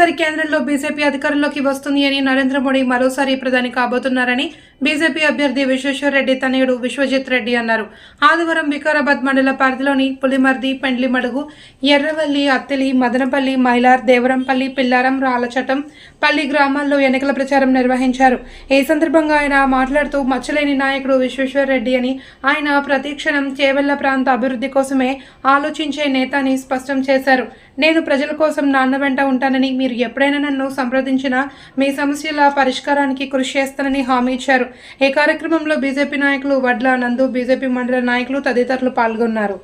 మరోసారి కేంద్రంలో బీజేపీ అధికారంలోకి వస్తుంది అని నరేంద్ర మోడీ మరోసారి ప్రధాని కాబోతున్నారని బీజేపీ అభ్యర్థి విశ్వేశ్వర్ రెడ్డి తనయుడు విశ్వజిత్ రెడ్డి అన్నారు. ఆదివారం వికారాబాద్ మండల పరిధిలోని పులిమర్ది, పెండ్లిమడుగు, ఎర్రవల్లి, అత్తిలి, మదనపల్లి, మైలార్, దేవరంపల్లి, పిల్లారం, రాళ్లచట్టం పల్లి గ్రామాల్లో ఎన్నికల ప్రచారం నిర్వహించారు. ఈ సందర్భంగా ఆయన మాట్లాడుతూ మచ్చలేని నాయకుడు విశ్వేశ్వర్ రెడ్డి అని, ఆయన ప్రతిక్షణం చేవెళ్ల ప్రాంత అభివృద్ధి కోసమే ఆలోచించే నేత అని స్పష్టం చేశారు. నేను ప్రజల కోసం నాన్న వెంట ఉంటానని, మీరు ఎప్పుడైనా నన్ను సంప్రదించినా మీ సమస్యల పరిష్కారానికి కృషి చేస్తానని హామీ ఇచ్చారు. ఈ కార్యక్రమంలో బీజేపీ నాయకులు వడ్ల నందు, బీజేపీ మండల నాయకులు తదితరులు పాల్గొన్నారు.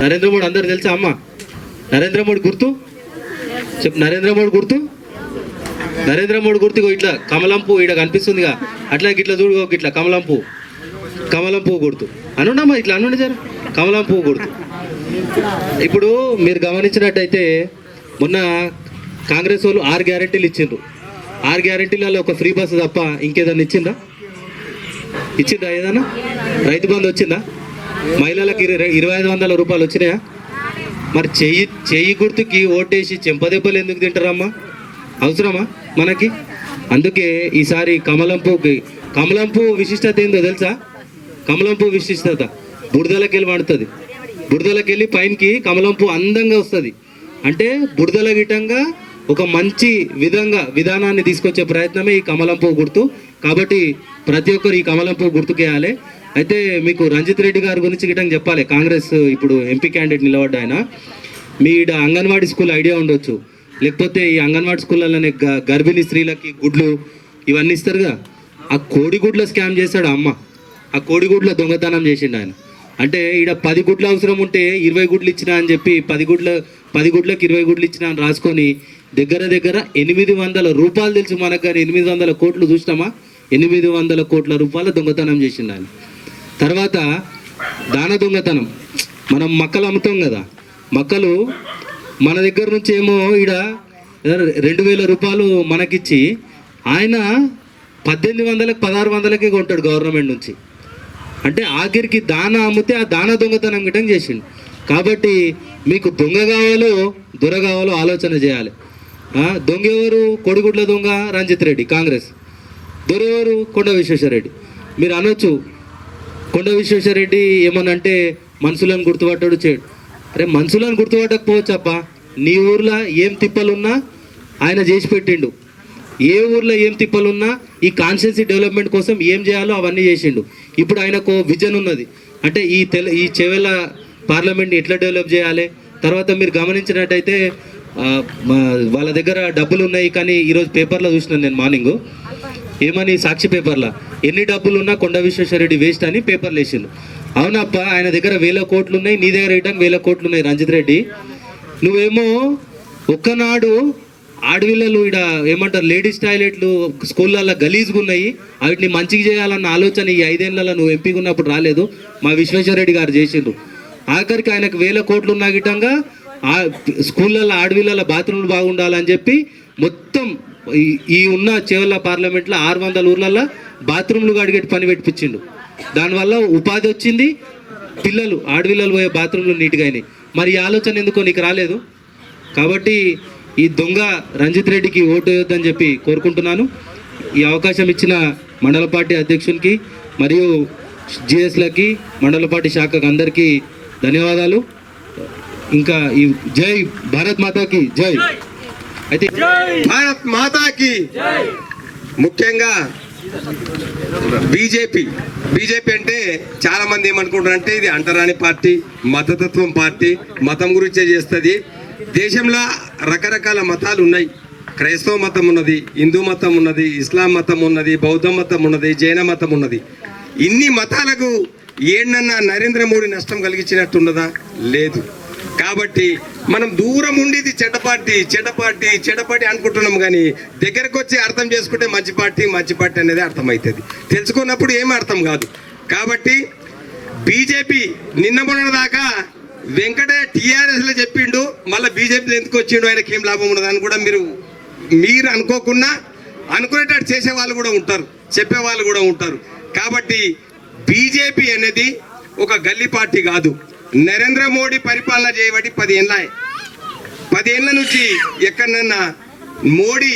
నరేంద్ర మోడీ అందరు తెలుసా అమ్మ? నరేంద్ర మోడీ గుర్తు చెప్పు. నరేంద్ర మోడీ గుర్తు, నరేంద్ర మోడీ గుర్తు ఇట్లా కమలంపు ఇక్కడ కనిపిస్తుందిగా, అట్లా ఇట్లా చూడు, ఇట్లా కమలంపు, కమలంపు గుర్తు అనుండమ్మా, ఇట్లా అనుండి సార్, కమలంపు గుర్తు. ఇప్పుడు మీరు గమనించినట్టయితే మొన్న కాంగ్రెస్ వాళ్ళు 6 గ్యారెంటీలు ఇచ్చిండ్రు. 6 గ్యారెంటీలలో ఒక ఫ్రీ బస్సు తప్ప ఇంకేదన్నా ఇచ్చిందా? ఏదన్నా రైతు బంధు వచ్చిందా? మహిళలకు 2500 రూపాయలు వచ్చినాయా? మరి చెయ్యి గుర్తుకి ఓటేసి చెంపదెబ్బలు ఎందుకు తింటారమ్మా? అవసరమా మనకి? అందుకే ఈసారి కమలంపు విశిష్టత ఏందో తెలుసా? కమలంపు విశిష్టత బురదలకెళ్ళి పడుతుంది. బురదలకెళ్ళి పైనకి కమలంపు అందంగా వస్తుంది. అంటే బురదల గిటంగా ఒక మంచి విధానాన్ని తీసుకొచ్చే ప్రయత్నమే ఈ కమలంపు గుర్తు. కాబట్టి ప్రతి ఒక్కరు ఈ కమలంపు గుర్తుకేయాలి. అయితే మీకు రంజిత్ రెడ్డి గారి గురించి గిట్టంగా చెప్పాలి. కాంగ్రెస్ ఇప్పుడు ఎంపీ క్యాండిడేట్ నిలబడ్డా ఆయన. మీ అంగన్వాడీ స్కూల్ ఐడియా ఉండొచ్చు, లేకపోతే ఈ అంగన్వాడీ స్కూళ్ళలోనే గర్భిణీ స్త్రీలకి గుడ్లు ఇవన్నీ ఇస్తారుగా, ఆ కోడిగుడ్ల స్కామ్ చేశాడు అమ్మ. ఆ కోడిగుడ్ల దొంగతనం చేసిండు ఆయన. అంటే ఈడ 10 గుడ్లు అవసరం ఉంటే 20 గుడ్లు ఇచ్చినా అని చెప్పి 10 గుడ్లకు 20 గుడ్లు ఇచ్చినా అని రాసుకొని దగ్గర 800 రూపాయలు తెలుసు మనకు, కానీ 800 కోట్లు చూసినామా? 800 కోట్ల రూపాయల దొంగతనం చేసిండు ఆయన. తర్వాత దాన దొంగతనం, మనం మక్కలు అమ్ముతాం కదా, మక్కలు మన దగ్గర నుంచి ఏమో ఈడ 2000 రూపాయలు మనకిచ్చి ఆయన 1800కి 1600కే కొంటాడు గవర్నమెంట్ నుంచి. అంటే ఆఖరికి దాన అమ్మితే ఆ దాన దొంగతనం గిట్టం చేసిండు. కాబట్టి మీకు దొంగ కావాలో దొర కావాలో ఆలోచన చేయాలి. దొంగ ఎవరు? కోడిగుడ్ల దొంగ రంజిత్ రెడ్డి కాంగ్రెస్. దొర ఎవరు? కొండ విశ్వేశ్వరరెడ్డి. మీరు అనొచ్చు కొండ విశ్వేశ్వరరెడ్డి ఏమనంటే మనుషులను గుర్తుపట్టాడు చేయడు. అరే మనుషులను గుర్తుపట్టకపోవచ్చప్ప, నీ ఊర్లో ఏం తిప్పలున్నా ఆయన చేసి పెట్టిండు. ఏ ఊర్లో ఏం తిప్పలున్నా ఈ కాన్స్టిట్యున్సీ డెవలప్మెంట్ కోసం ఏం చేయాలో అవన్నీ చేసిండు. ఇప్పుడు ఆయనకు విజన్ ఉన్నది. అంటే ఈ చెవెళ్ళ పార్లమెంట్ని ఎట్లా డెవలప్ చేయాలి. తర్వాత మీరు గమనించినట్టయితే వాళ్ళ దగ్గర డబ్బులు ఉన్నాయి, కానీ ఈరోజు పేపర్లో చూసినాను నేను మార్నింగ్, ఏమని సాక్షి పేపర్లో ఎన్ని డబ్బులు ఉన్నా కొండ విశ్వేశ్వరరెడ్డి వేస్ట్ అని పేపర్లు వేసిండు. అవునప్ప, ఆయన దగ్గర 1000 కోట్లు ఉన్నాయి, నీ దగ్గర రిటర్న్ 1000 కోట్లు ఉన్నాయి రంజిత్ రెడ్డి. నువ్వేమో ఒక్కనాడు ఆడవిల్లలు ఇక్కడ ఏమంటారు లేడీస్ టాయిలెట్లు స్కూళ్ళల్లో గలీజ్గా ఉన్నాయి, వాటిని మంచిగా చేయాలన్న ఆలోచన ఈ 5 ఏళ్లలో నువ్వు ఎంపీగా ఉన్నప్పుడు రాలేదు. మా విశ్వేశ్వరరెడ్డి గారు చేసిండ్రు. ఆఖరికి ఆయనకు 1000 కోట్లు ఉన్న గిట్టంగా స్కూళ్ళల్లో ఆడవిళ్ళ బాత్రూమ్లు బాగుండాలని చెప్పి మొత్తం ఈ ఉన్న చేవెళ్ళ పార్లమెంట్లో 600 ఊర్లలో బాత్రూమ్లు అడిగేటి పని పెట్టించిండు. దానివల్ల ఉపాధి వచ్చింది, పిల్లలు ఆడవిల్లలు పోయే బాత్రూమ్లు నీట్గా అయినాయి. మరి ఈ ఆలోచన ఎందుకో నీకు రాలేదు? కాబట్టి ఈ దొంగ రంజిత్ రెడ్డికి ఓటు వేయొద్దని చెప్పి కోరుకుంటున్నాను. ఈ అవకాశం ఇచ్చిన మండల పార్టీ అధ్యక్షునికి మరియు జిఎస్లకి, మండల పార్టీ శాఖకు అందరికీ ధన్యవాదాలు. ఇంకా ఈ జై భారత్ మాతాకి జై. అయితే భారత్ మాతాకి ముఖ్యంగా బీజేపీ అంటే చాలా మంది ఏమనుకుంటారంటే ఇది అంటరాని పార్టీ, మతతత్వం పార్టీ, మతం గురించే చేస్తుంది. దేశంలో రకరకాల మతాలు ఉన్నాయి. క్రైస్తవ మతం ఉన్నది, హిందూ మతం ఉన్నది, ఇస్లాం మతం ఉన్నది, బౌద్ధ మతం ఉన్నది, జైన మతం ఉన్నది. ఇన్ని మతాలకు ఏంటన్నా నరేంద్ర మోడీ నష్టం కలిగించినట్టున్నదా? లేదు. కాబట్టి మనం దూరం ఉండి ఇది చెడ్డ పార్టీ అనుకుంటున్నాం, కానీ దగ్గరకు వచ్చి అర్థం చేసుకుంటే మంచి పార్టీ అనేది అర్థమవుతుంది. తెలుసుకున్నప్పుడు ఏం అర్థం కాదు. కాబట్టి బీజేపీ నిన్న మొన్న దాకా వెంకటయ్య టీఆర్ఎస్లో చెప్పిండు, మళ్ళీ బీజేపీలో ఎందుకు వచ్చిండు, ఆయనకి ఏం లాభం ఉన్నదని కూడా మీరు అనుకోకుండా అనుకునేటట్టు చేసే వాళ్ళు కూడా ఉంటారు, చెప్పే వాళ్ళు కూడా ఉంటారు. కాబట్టి బీజేపీ అనేది ఒక గల్లీ పార్టీ కాదు. నరేంద్ర మోడీ పరిపాలన చేయబట్టి 10 ఏళ్ళ నుంచి ఎక్కడన్నా మోడీ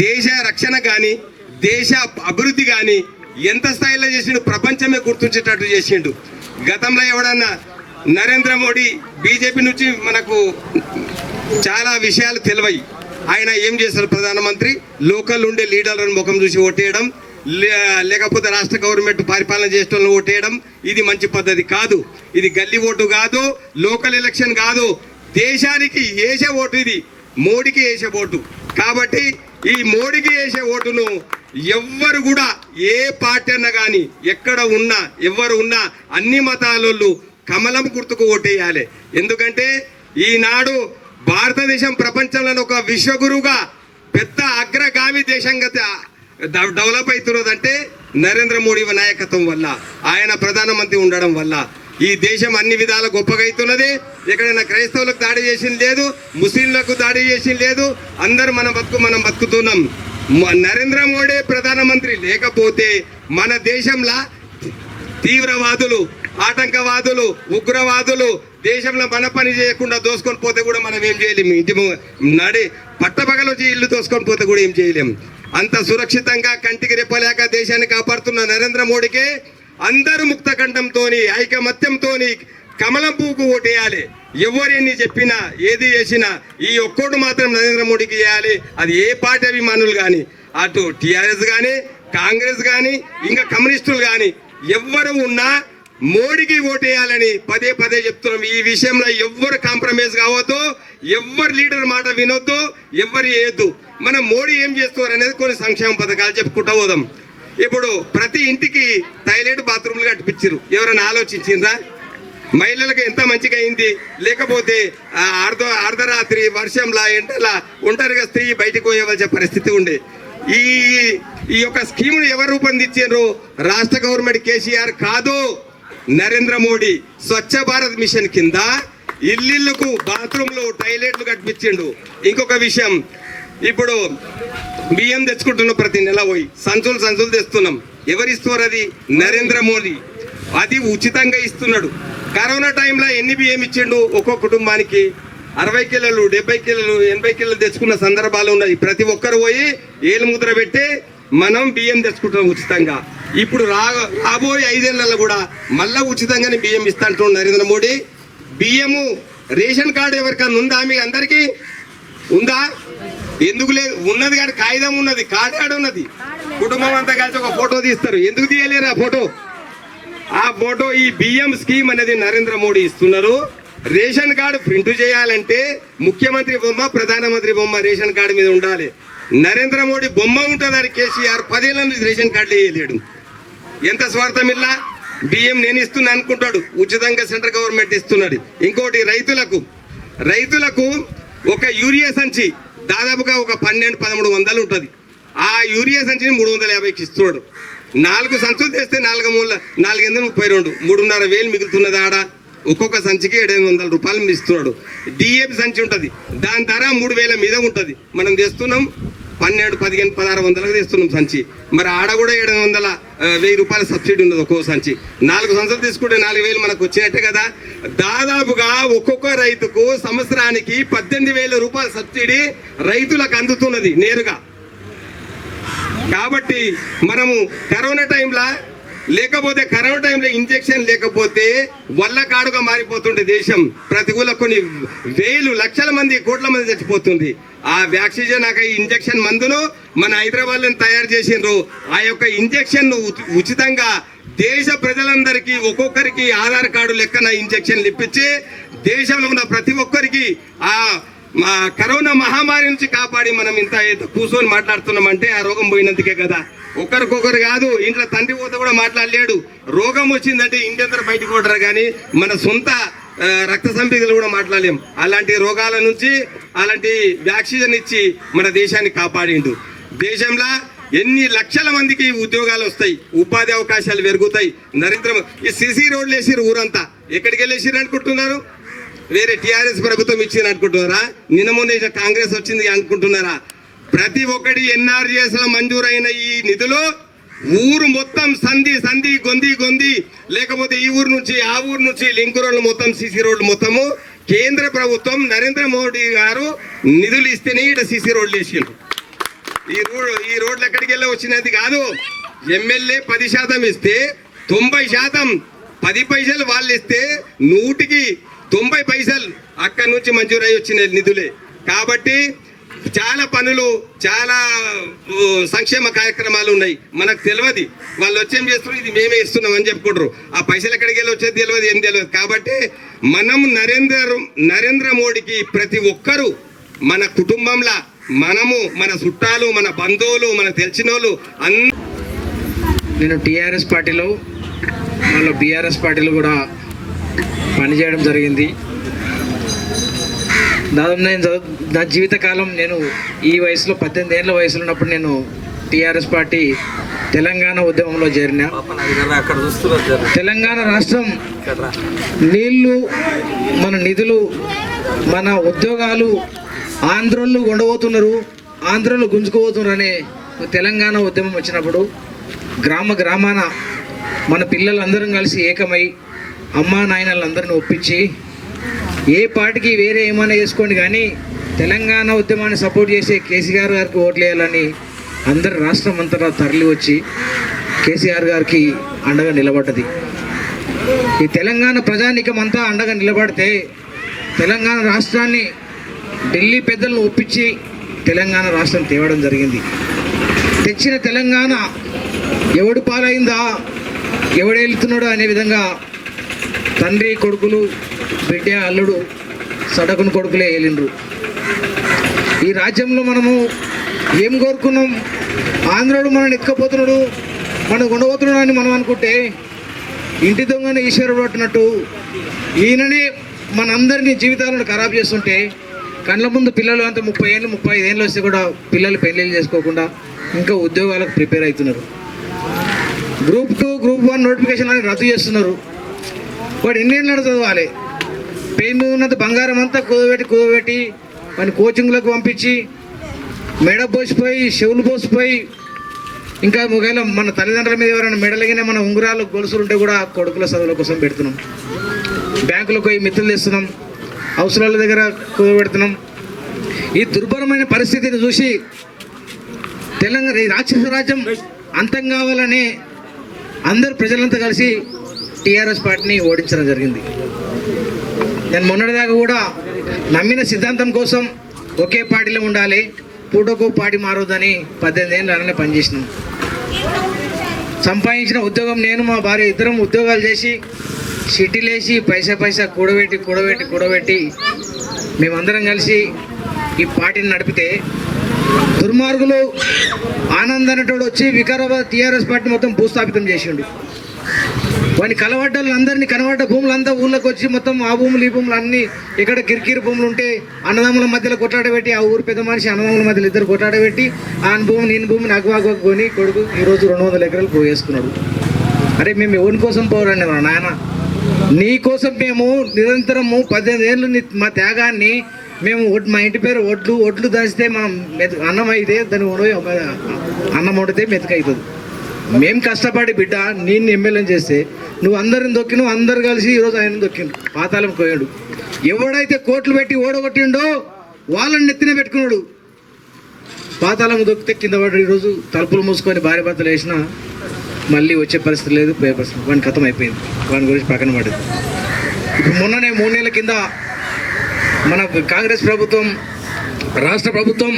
దేశ రక్షణ కానీ దేశ అభివృద్ధి కానీ ఎంత స్థాయిలో చేసిండు, ప్రపంచమే గుర్తుంచేటట్టు చేసిండు. గతంలో ఎవడన్నా నరేంద్ర మోడీ బీజేపీ నుంచి మనకు చాలా విషయాలు తెలివయి. ఆయన ఏం చేశారు, ప్రధానమంత్రి లోకల్ ఉండే లీడర్లను ముఖం చూసి ఓటేయడం, లేకపోతే రాష్ట్ర గవర్నమెంట్ పరిపాలన చేసేటోళ్ళని ఓటేయడం, ఇది మంచి పద్ధతి కాదు. ఇది గల్లీ ఓటు కాదు, లోకల్ ఎలక్షన్ కాదు, దేశానికి వేసే ఓటు. ఇది మోడీకి వేసే ఓటు. కాబట్టి ఈ మోడీకి వేసే ఓటును ఎవ్వరు కూడా, ఏ పార్టీ అన్నా కానీ, ఎక్కడ ఉన్నా ఎవరు ఉన్నా అన్ని మతాలోళ్ళు కమలం గుర్తుకు ఓటేయాలి. ఎందుకంటే ఈనాడు భారతదేశం ప్రపంచంలో ఒక విశ్వగురువుగా పెద్ద అగ్రగామి దేశంగా డెవలప్ అవుతున్నదంటే నరేంద్ర మోడీ నాయకత్వం వల్ల, ఆయన ప్రధానమంత్రి ఉండడం వల్ల ఈ దేశం అన్ని విధాల గొప్పగా అవుతున్నది. ఎక్కడైనా క్రైస్తవులకు దాడి చేసింది లేదు, ముస్లింలకు దాడి చేసింది లేదు. అందరూ మనం బతుకుతున్నాం. నరేంద్ర మోడీ ప్రధానమంత్రి లేకపోతే మన దేశంలో తీవ్రవాదులు, ఆటంకవాదులు, ఉగ్రవాదులు దేశంలో మన పని చేయకుండా దోసుకొని పోతే కూడా మనం ఏం చేయలేము. ఇంటి పట్టపగలు వచ్చి ఇల్లు దోసుకొని పోతే కూడా ఏం చేయలేము. అంత సురక్షితంగా కంటికి రెప్పలేక దేశాన్ని కాపాడుతున్న నరేంద్ర మోడీకి అందరూ ముక్త కంఠంతో, ఐకమత్యంతో కమలం పువ్వుకు ఓటేయాలి. ఎవరెన్ని చెప్పినా ఏది చేసినా ఈ ఒక్కోటి మాత్రం నరేంద్ర మోడీకి చేయాలి. అది ఏ పార్టీ అభిమానులు కానీ, అటు టీఆర్ఎస్ కానీ, కాంగ్రెస్ కానీ, ఇంకా కమ్యూనిస్టులు కానీ ఎవ్వరు ఉన్నా మోడీకి ఓటేయాలని పదే చెప్తున్నాం. ఈ విషయంలో ఎవ్వరు కాంప్రమైజ్ కావద్దు, ఎవ్వరు లీడర్ మాట వినొద్దు, ఎవ్వరు చేయొద్దు. మనం మోడీ ఏం చేస్తున్నారు అనేది కొన్ని సంక్షేమ పథకాలు చెప్పుకుంటూ పోదాం. ఇప్పుడు ప్రతి ఇంటికి టాయిలెట్ బాత్రూమ్లు కట్టిపించారు. ఎవరైనా ఆలోచించిందా? మహిళలకు ఎంత మంచిగా అయింది. లేకపోతే అర్ధరాత్రి వర్షంలా ఎండలా ఒంటరిగా స్త్రీ బయటకు పోయవలసిన పరిస్థితి ఉండే. ఈ యొక్క స్కీమును ఎవరు రూపొందించారు? రాష్ట్ర గవర్నమెంట్ కేసీఆర్ కాదు, నరేంద్ర మోడీ స్వచ్ఛ భారత్ మిషన్ కింద ఇల్లుకు బాత్రూంలు టాయిలెట్లు కట్టించిండు. ఇంకొక విషయం, ఇప్పుడు బియ్యం తెచ్చుకుంటున్నాం, ప్రతి నెల పోయి సంచులు తెస్తున్నాం. ఎవరు ఇస్తున్నారు? అది నరేంద్ర మోడీ. అది ఉచితంగా ఇస్తున్నాడు. కరోనా టైంలో ఎన్ని బియ్యం ఇచ్చిండు? ఒక్కొక్క కుటుంబానికి 60 కిలోలు, 70 కిలోలు, 80 కిలోలు తెచ్చుకున్న సందర్భాలు ఉన్నాయి. ప్రతి ఒక్కరు పోయి ఏలు ముద్ర పెట్టి మనం బియ్యం తెచ్చుకుంటున్నాం ఉచితంగా. ఇప్పుడు రాబోయే 5 ఏళ్లలో కూడా మళ్ళా ఉచితంగానే బియ్యం ఇస్తాంటున్నాడు నరేంద్ర మోడీ. బియ్యము రేషన్ కార్డు ఎవరికన్నా ఉందా? మీ అందరికీ ఉందా? ఎందుకు లేదు? ఉన్నది కానీ కాగితం ఉన్నది, కార్డు ఉన్నది. కుటుంబం అంతా కలిసి ఒక ఫోటో తీస్తారు. ఎందుకు తీయలేరు ఆ ఫోటో? ఈ బియ్యం స్కీమ్ అనేది నరేంద్ర మోడీ ఇస్తున్నారు. రేషన్ కార్డు ప్రింట్ చేయాలంటే ముఖ్యమంత్రి బొమ్మ, ప్రధానమంత్రి బొమ్మ రేషన్ కార్డు మీద ఉండాలి. నరేంద్ర మోడీ బొమ్మ ఉంటుందని కేసీఆర్ 10 ఏళ్ళ నుంచి రేషన్ కార్డులు వేయలేడు. ఎంత స్వార్థం ఇల్లా? బియ్యం నేను ఇస్తున్నా అనుకుంటాడు, ఉచితంగా సెంట్రల్ గవర్నమెంట్ ఇస్తున్నాడు. ఇంకోటి రైతులకు ఒక యూరియా సంచి దాదాపుగా ఒక 1200-1300 ఉంటుంది. ఆ యూరియా సంచిని 350కి ఇస్తున్నాడు. 4 సంచులు తెస్తే 432 3,500 మిగులుతున్నది. ఆడ ఒక్కొక్క సంచికి 700 రూపాయలు ఇస్తున్నాడు. డిఏపి సంచి ఉంటుంది, దాని ధర 3000 మీద ఉంటుంది. మనం తెస్తున్నాం 12, 15, 1600 తెస్తున్నాం సంచి. మరి ఆడ కూడా 700, 1000 రూపాయల సబ్సిడీ ఉన్నది ఒక్కో సంచి. 4 సంచులు తీసుకుంటే 4000 మనకు వచ్చినట్టే కదా. దాదాపుగా ఒక్కొక్క రైతుకు సంవత్సరానికి 18,000 రూపాయల సబ్సిడీ రైతులకు అందుతున్నది నేరుగా. కాబట్టి మనము కరోనా టైంలో ఇంజెక్షన్ లేకపోతే వల్ల కాడుగా మారిపోతుండే దేశం. ప్రతికూల కొన్ని వేలు లక్షల మంది, కోట్ల మంది చచ్చిపోతుంది. ఆ వ్యాక్సిజన్ ఇంజెక్షన్ మందును మన హైదరాబాద్లో తయారు చేసిండ్రు. ఆ యొక్క ఇంజెక్షన్ ఉచితంగా దేశ ప్రజలందరికీ ఒక్కొక్కరికి ఆధార్ కార్డు లెక్కన ఇంజెక్షన్లు ఇప్పించి దేశంలో ఉన్న ప్రతి ఒక్కరికి ఆ కరోనా మహమ్మారి నుంచి కాపాడి మనం ఇంత కూర్చొని మాట్లాడుతున్నామంటే ఆ రోగం పోయినందుకే కదా. ఒకరికొకరు కాదు, ఇంట్లో తండ్రి పోతే కూడా మాట్లాడలేడు. రోగం వచ్చిందంటే ఇంటి అందరూ బయటకు పోతారు. కానీ మన సొంత రక్త సంపీకలు కూడా మాట్లాడలేం. అలాంటి రోగాల నుంచి అలాంటి వ్యాక్సిన్ ఇచ్చి మన దేశాన్ని కాపాడిండు. దేశంలో ఎన్ని లక్షల మందికి ఉద్యోగాలు వస్తాయి, ఉపాధి అవకాశాలు పెరుగుతాయి. ఈ సిసి రోడ్లు వేసిరు ఊరంతా. ఎక్కడికి వెళ్ళేసిరు అనుకుంటున్నారు? వేరే టిఆర్ఎస్ ప్రభుత్వం ఇచ్చింది అనుకుంటున్నారా? నిన్న మొన్న కాంగ్రెస్ వచ్చింది అనుకుంటున్నారా? ప్రతి ఒక్కటి ఎన్ఆర్జీఎస్ లో మంజూరైన ఈ నిధులు ఊరు మొత్తం సంధి గొంది లేకపోతే ఈ ఊరు నుంచి ఆ ఊరు నుంచి లింక్ రోడ్లు మొత్తం సిసి రోడ్లు మొత్తము కేంద్ర ప్రభుత్వం నరేంద్ర మోడీ గారు నిధులు ఇస్తేనే ఇక్కడ సిసి రోడ్లు వేసిండ్రు. ఈ రోడ్లు ఎక్కడికి వెళ్ళి వచ్చినది కాదు. ఎమ్మెల్యే 10% ఇస్తే 90% 10 పైసలు వాళ్ళు ఇస్తే 100కి 90 పైసలు అక్కడి నుంచి మంజూరై వచ్చిన నిధులే. కాబట్టి చాలా పనులు, చాలా సంక్షేమ కార్యక్రమాలు ఉన్నాయి. మనకు తెలియదు వాళ్ళు వచ్చేం చేస్తున్నారు, ఇది మేమే ఇస్తున్నాం అని చెప్పుకుంటారు. ఆ పైసలు ఎక్కడికి వెళ్ళి వచ్చేది తెలియదు, ఏం తెలియదు. కాబట్టి మనం నరేంద్ర మోడీకి ప్రతి ఒక్కరూ మన కుటుంబంలో మనము, మన చుట్టాలు, మన బంధువులు, మన తెలిసిన వాళ్ళు నేను టీఆర్ఎస్ పార్టీలో మళ్ళీ బీఆర్ఎస్ పార్టీలో కూడా పనిచేయడం జరిగింది. దాదాపు నేను నా జీవితకాలం నేను ఈ వయసులో 18 ఏళ్ళ వయసులో ఉన్నప్పుడు నేను టీఆర్ఎస్ పార్టీ తెలంగాణ ఉద్యమంలో చేరిన. తెలంగాణ రాష్ట్రం నీళ్లు, మన నిధులు, మన ఉద్యోగాలు ఆంధ్రోళ్ళు ఉండబోతున్నారు, ఆంధ్రోళ్ళు గుంజుకుపోతున్నారు అనే తెలంగాణ ఉద్యమం వచ్చినప్పుడు గ్రామాన మన పిల్లలందరం కలిసి ఏకమై అమ్మా నాయనలందరిని ఒప్పించి ఏ పార్టీకి వేరే ఏమైనా చేసుకోండి కానీ తెలంగాణ ఉద్యమాన్ని సపోర్ట్ చేసే కేసీఆర్ గారికి ఓట్లు వేయాలని అందరు రాష్ట్రం అంతటా తరలి వచ్చి కేసీఆర్ గారికి అండగా నిలబడ్డది. ఈ తెలంగాణ ప్రజానీకం అంతా అండగా నిలబడితే తెలంగాణ రాష్ట్రాన్ని ఢిల్లీ పెద్దలను ఒప్పించి తెలంగాణ రాష్ట్రం తేవడం జరిగింది. తెచ్చిన తెలంగాణ ఎవడు పాలైందా, ఎవడు వెళ్తున్నాడో అనే విధంగా తండ్రి కొడుకులు, బిడ్డ అల్లుడు, సడకుని కొడుకులే వెళ్ళిండ్రు. ఈ రాజ్యంలో మనము ఏం కోరుకున్నాం? ఆంధ్రుడు మనల్ని ఎత్తుకపోతున్నాడు, మనకు ఉండబోతున్నాడు అని మనం అనుకుంటే ఇంటి దొంగని ఈశ్వరుడు పట్టినట్టు ఈయననే మనందరినీ జీవితాలను ఖరాబ్ చేస్తుంటే కళ్ళ ముందు పిల్లలు అంతా 30 ఏళ్ళు 35 ఏళ్ళు వస్తే కూడా పిల్లలు పెళ్ళిళ్ళు చేసుకోకుండా ఇంకా ఉద్యోగాలకు ప్రిపేర్ అవుతున్నారు. గ్రూప్ 2, గ్రూప్ 1 నోటిఫికేషన్ అని రద్దు చేస్తున్నారు. వాడు ఎన్నేళ్ళు చదవాలి? పేరు మీద ఉన్నంత బంగారం అంతా కుదబెట్టి వాడిని కోచింగ్లకు పంపించి మెడ పోసిపోయి, చెవులు పోసిపోయి, ఇంకా ఒకవేళ మన తల్లిదండ్రుల మీద ఎవరైనా మెడలగిన మన ఉంగరాలు గొలుసులు ఉంటే కూడా కొడుకుల చదువుల కోసం పెడుతున్నాం. బ్యాంకులకు పోయి మిత్రులు తెస్తున్నాం, అవసరాల దగ్గర కుదబెడుతున్నాం. ఈ దుర్భరమైన పరిస్థితిని చూసి తెలంగాణ ఈ రాక్షస రాజ్యం అంతం కావాలని అందరు ప్రజలంతా కలిసి టీఆర్ఎస్ పార్టీని ఓడించడం జరిగింది. నేను మొన్నటిదాకా కూడా నమ్మిన సిద్ధాంతం కోసం ఒకే పార్టీలో ఉండాలి, పూటకో పార్టీ మారొద్దని 18 ఏళ్ళు అలానే పనిచేసినాం. సంపాదించిన ఉద్యోగం నేను మా భార్య ఇద్దరం ఉద్యోగాలు చేసి సిటీలు వేసి పైసా కూడబెట్టి మేమందరం కలిసి ఈ పార్టీని నడిపితే దుర్మార్గులు ఆనంద్ అనేటోడు వచ్చి వికారాబాద్ టీఆర్ఎస్ పార్టీ మొత్తం భూస్థాపితం చేసిండు. వాడిని అందరినీ కనబడ్డ భూములంతా ఊళ్ళోకి వచ్చి మొత్తం ఆ భూములు ఈ భూములు అన్నీ ఇక్కడ కిరికిరి భూములు ఉంటే అన్నదమ్ముల మధ్యలో కొట్లాడబెట్టి, ఆ ఊరు పెద్ద మనిషి అన్నదమ్ముల మధ్యలో ఇద్దరు కొట్లాడబెట్టి ఆయన భూమి నేను భూమిని అగ్గు కొని కొడుకు ఈరోజు 200 ఎకరాలు పోగేసుకున్నాడు. అరే మేము ఎవరి కోసం పోరండి నాయన, నీ కోసం మేము నిరంతరము 18 ఏళ్ళు మా త్యాగాన్ని మేము మా ఇంటి పేరు ఒడ్లు దాచితే మనం అన్నం అయితే దాన్ని అన్నం వండితే మెతుకవుతుంది. మేము కష్టపడి బిడ్డ నేను ఎమ్మెల్యే చేస్తే నువ్వు అందరిని దొక్కినావు, అందరు కలిసి ఈరోజు ఆయన దొక్కిండు, పాతాళం కోయాడు. ఎవడైతే కోట్లు పెట్టి ఓడగొట్టిండో వాళ్ళని నెత్తిన పెట్టుకున్నాడు. పాతాళం దొక్కితే కింద పడి ఈరోజు తలుపులు మూసుకొని భార్య భర్తలు వేసినా మళ్ళీ వచ్చే పరిస్థితి లేదు, పోయే పరిస్థితి. వాడిని ఖతం అయిపోయింది, వాడి గురించి పక్కన పడింది. ఇప్పుడు మొన్ననే 3 నెలల కింద మన కాంగ్రెస్ ప్రభుత్వం, రాష్ట్ర ప్రభుత్వం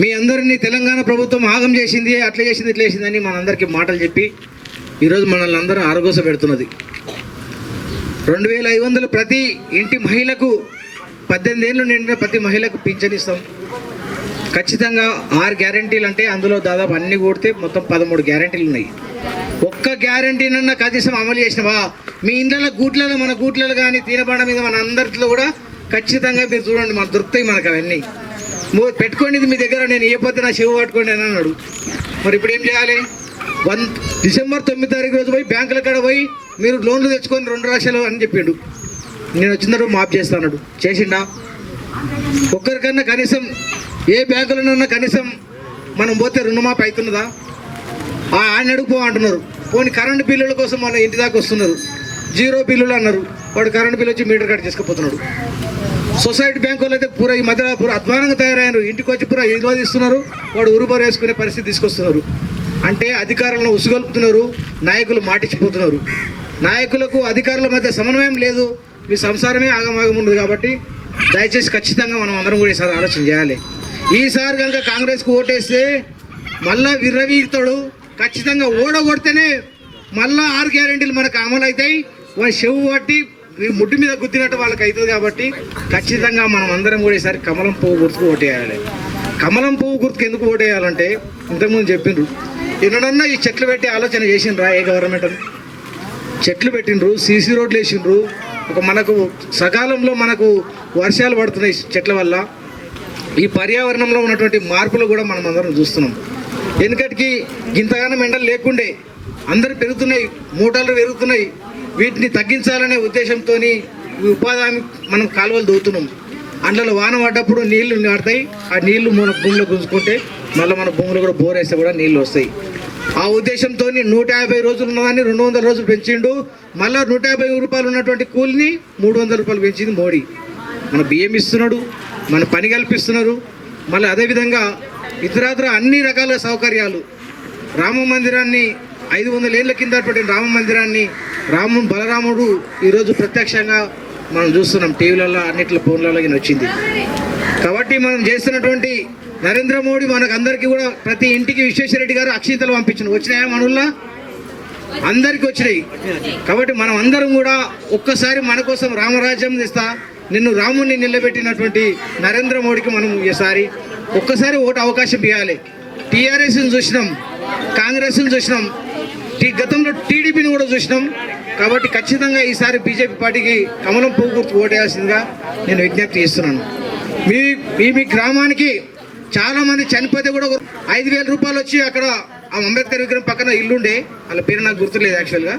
మీ అందరినీ తెలంగాణ ప్రభుత్వం ఆగం చేసింది, అట్లా చేసింది ఇట్లా చేసింది అని మనందరికీ మాటలు చెప్పి ఈరోజు మనల్ని అందరూ ఆరగోస పెడుతున్నది. 2500 ప్రతి ఇంటి మహిళకు 18 ఏళ్ళు నిండిన ప్రతి మహిళకు పింఛన్ ఇస్తాం. ఖచ్చితంగా 6 గ్యారెంటీలు అంటే అందులో దాదాపు అన్ని కొడితే మొత్తం 13 గ్యారెంటీలు ఉన్నాయి. ఒక్క గ్యారంటీనన్నా కనీసం అమలు చేసినవా? మీ ఇండ్ల గూట్లలో, మన గూట్లలో కానీ తినబడ మీద మన అందరిలో కూడా ఖచ్చితంగా మీరు చూడండి, మనకు దొరుకుతాయి మనకు అవన్నీ. పెట్టుకోండి ఇది మీ దగ్గర, నేను ఇవ్వకపోతే నా చెవు పట్టుకోండి అని అన్నాడు. మరి ఇప్పుడు ఏం చేయాలి? డిసెంబర్ 9 తారీఖు రోజు పోయి బ్యాంకుల కాడ పోయి మీరు లోన్లు తెచ్చుకొని 2 లక్షలు అని చెప్పిండు. నేను వచ్చిన మాఫ్ చేస్తాడు. చేసిండా? ఒక్కరికన్నా కనీసం ఏ బ్యాంకులోనన్నా కనీసం మనం పోతే రుణమాఫీ అవుతున్నదా? ఆయన అడుగుపో అంటున్నారు. పోనీ కరెంటు బిల్లుల కోసం మన ఇంటి దాకా వస్తున్నారు, 0 బిల్లులు అన్నారు. వాడు కరెంటు బిల్లు వచ్చి మీటర్ కట్ చేసుకుపోతున్నాడు. సొసైటీ బ్యాంకు వాళ్ళు అయితే పూర ఈ మధ్య పూర అధ్వానంగా తయారయ్యారు. ఇంటికి వచ్చి పూర ఇదివా తీస్తున్నారు, వాడు ఉరుబరు వేసుకునే పరిస్థితి తీసుకొస్తున్నారు. అంటే అధికారులను ఉసుగొల్పుతున్నారు, నాయకులు మాటిచ్చిపోతున్నారు. నాయకులకు అధికారుల మధ్య సమన్వయం లేదు, మీ సంసారమే ఆగమాగం ఉండదు. కాబట్టి దయచేసి ఖచ్చితంగా మనం అందరం కూడా ఈసారి ఆలోచన చేయాలి. ఈసారి కనుక కాంగ్రెస్కు ఓటేస్తే మళ్ళా విర్రవీగుతాడు. ఖచ్చితంగా ఓడగొడితేనే మళ్ళా 6 గ్యారెంటీలు మనకు అమలు అవుతాయి. వాళ్ళ చెవు పట్టి ముడ్డు మీద గుద్దినట్టు వాళ్ళకి అవుతుంది. కాబట్టి ఖచ్చితంగా మనం అందరం కూడా ఈసారి కమలం పువ్వు గుర్తుకు ఓటేయాలి. కమలం పువ్వు గుర్తుకు ఎందుకు ఓటేయాలంటే ఇంతకుముందు చెప్పిండ్రు, ఎన్నడన్నా ఈ చెట్లు పెట్టి ఆలోచన చేసిండ్రా? ఏ గవర్నమెంట్ చెట్లు పెట్టిండ్రు, సీసీ రోడ్లు వేసిండ్రు. మనకు సకాలంలో మనకు వర్షాలు పడుతున్నాయి చెట్ల వల్ల. ఈ పర్యావరణంలో ఉన్నటువంటి మార్పులు కూడా మనం అందరం చూస్తున్నాం. ఎందుకంటే ఇంతగానో ఎండలు లేకుండే అందరు పెరుగుతున్నాయి, మూటలు పెరుగుతున్నాయి. వీటిని తగ్గించాలనే ఉద్దేశంతో ఉపాధి హామీ మనం కాలువలు దోవుతున్నాం. అందులో వాన పడ్డప్పుడు నీళ్లు నాడతాయి. ఆ నీళ్లు మన భూమిలో గుంజుకుంటే మళ్ళీ మన భూమిలో కూడా బోర్ వేస్తే కూడా నీళ్ళు వస్తాయి. ఆ ఉద్దేశంతో 150 రోజులు ఉన్నదాన్ని 200 రోజులు పెంచిండు. మళ్ళీ 150 రూపాయలు ఉన్నటువంటి కూలిని 300 రూపాయలు పెంచింది మోడీ. మన బియ్యం ఇస్తున్నాడు, మన పని కల్పిస్తున్నారు. మళ్ళీ అదేవిధంగా ఇతరాతర అన్ని రకాల సౌకర్యాలు. రామ మందిరాన్ని 500 ఏళ్ళ కింద పెట్టిన రామ మందిరాన్ని బలరాముడు ఈరోజు ప్రత్యక్షంగా మనం చూస్తున్నాం. టీవీలలో అన్నిట్లో ఫోన్లలో వచ్చింది. కాబట్టి మనం చేస్తున్నటువంటి నరేంద్ర మోడీ మనకు అందరికీ కూడా ప్రతి ఇంటికి విశ్వేశ్వరరెడ్డి గారు అక్షింతలు పంపించిన వచ్చినాయా? మనల్లా అందరికీ వచ్చినాయి. కాబట్టి మనం అందరం కూడా ఒక్కసారి మన కోసం రామరాజ్యం తెస్తా నిన్ను రాముని నిలబెట్టినటువంటి నరేంద్ర మోడీకి మనం ఈసారి ఒక్కసారి ఓటు అవకాశం ఇవ్వాలి. టీఆర్ఎస్ని చూసినాం, కాంగ్రెస్ని చూసినాం, గతంలో టీడీపీని కూడా చూసినాం. కాబట్టి ఖచ్చితంగా ఈసారి బీజేపీ పార్టీకి కమలం పువ్వు గుర్తు ఓటేయాల్సిందిగా నేను విజ్ఞప్తి చేస్తున్నాను. మీ గ్రామానికి చాలామంది చనిపోతే కూడా 5,000 రూపాయలు వచ్చి అక్కడ ఆ అంబేద్కర్ విగ్రహం పక్కన ఇల్లుండే, వాళ్ళ పేరు నాకు గుర్తులేదు యాక్చువల్గా,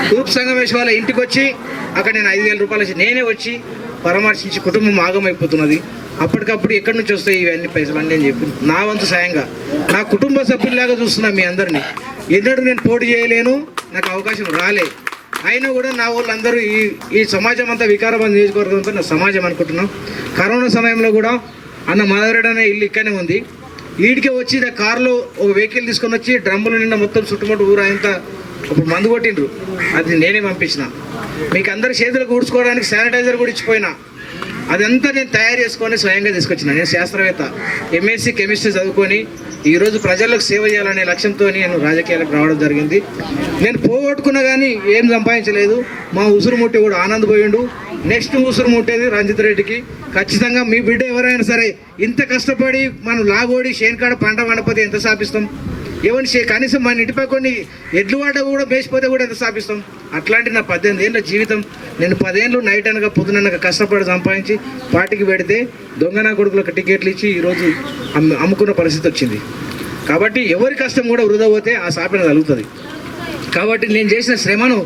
తూర్పు సంగమేశ్ వాళ్ళ ఇంటికి వచ్చి అక్కడ నేను 5,000 రూపాయలు వచ్చి నేనే వచ్చి పరామర్శించి కుటుంబం ఆగమైపోతున్నది. అప్పటికప్పుడు ఎక్కడి నుంచి వస్తాయి ఇవన్నీ పైసలు అని నేను చెప్పి నా వంతు సాయంగా నా కుటుంబ సభ్యుల్లాగా చూస్తున్నా మీ అందరినీ. ఎన్నడూ నేను పోటీ చేయలేను, నాకు అవకాశం రాలే. అయినా కూడా నా వాళ్ళందరూ ఈ సమాజం అంతా వికారాబాద్ నియోజకవర్గం అంతా నా సమాజం అనుకుంటున్నాం. కరోనా సమయంలో కూడా అన్న మాధవరెడ్డి అనే ఇల్లు ఇక్కడనే ఉంది. వీడికే వచ్చి నా కారులో ఒక వెహికల్ తీసుకొని వచ్చి డ్రమ్ముల నిండా మొత్తం చుట్టుముట్టు ఊరు అంతా ఇప్పుడు మందు కొట్టిండ్రు. అది నేనే పంపించిన. మీకు అందరి చేతులకు ఊడ్చుకోవడానికి శానిటైజర్ కూడా ఇచ్చిపోయినా. అదంతా నేను తయారు చేసుకొని స్వయంగా తీసుకొచ్చిన. నేను శాస్త్రవేత్త, ఎంఎస్సి కెమిస్ట్రీ చదువుకొని ఈరోజు ప్రజలకు సేవ చేయాలనే లక్ష్యంతో నేను రాజకీయాలకు రావడం జరిగింది. నేను పోగొట్టుకున్నా కానీ ఏం సంపాదించలేదు. మా ఉసురు ముట్టి కూడా ఆనంద్ పోయిండు. నెక్స్ట్ ఉసురు ముట్టేది రంజిత్ రెడ్డికి. ఖచ్చితంగా మీ బిడ్డ ఎవరైనా సరే ఇంత కష్టపడి మనం లాగోడి షేన్కాడ పంట పండపోతే ఎంత సాపిస్తాం? ఎవరిని కనీసం మన ఇంటిపై కొన్ని ఎడ్లు వాడ కూడా వేసిపోతే కూడా ఎంత సాపిస్తాం? అట్లాంటి నా 18 ఏళ్ళ జీవితం నేను 10 ఏళ్ళు నైట్ అనగా పొద్దుననగా కష్టపడి సంపాదించి పార్టీకి పెడితే దొంగనా కొడుకులకు టికెట్లు ఇచ్చి ఈరోజు అమ్ముకున్న పరిస్థితి వచ్చింది. కాబట్టి ఎవరి కష్టం కూడా వృధా పోతే ఆ సాపన కలుగుతుంది. కాబట్టి నేను చేసిన శ్రమను